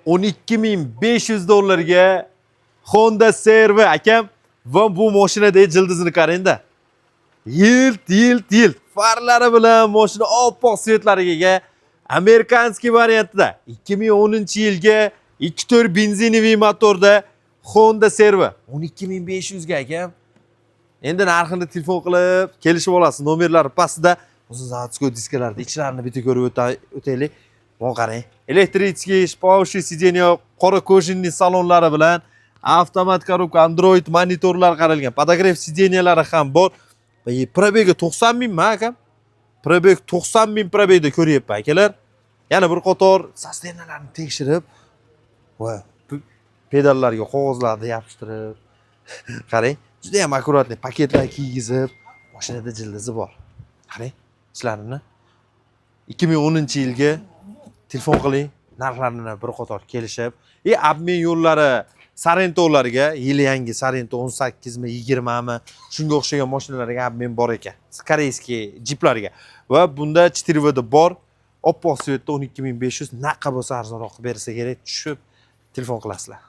$12.500 Honda CR-V akam va bu mashinadagi jildizini qarang-da. Yilt. Farlari bilan mashina oppoq svetlariga ega. Amerikanskiy variantida 2010-yilga 2.4 benzinoviy motorda Honda CR-V 12.500 ga akam. Endi narxini telefon qilib kelishib olasiz. Nomerlari pastda. O'zi заводской diskalarda ichlarini bitta ko'rib o'taylik. Mana qarang. Elektrический shpaushi sideniya, qora kojinli salonlari bilan avtomat korobka, Android monitorlar qaralgan. Podogref sideniyalari ham bor. Probegi 90 ming mi akam? Probeg 90 ming probegda ko'ryapman akalar. Yana bir qator sostenalarini tekshirib va pedallarga qog'ozlarni yopishtirib qarang. Juda ham akkuratli paketlar kiygizib, mashinada jildizi bor. Qarang, ishlarini 2010-yilga telefon qiling, narxlarini bir qator kelishib, obmen yo'llari Sarento'larga, yili yangi Sarento 18 mi, 20 mi, shunga o'xshagan mashinalarga obmen bor ekan. Koreyskiy jiplarga. Va bunda 4V da bor. Oppoq svetda 12.500 naqa bo'lsa arzonroq bersa kerak, tushib telefon qilasizlar.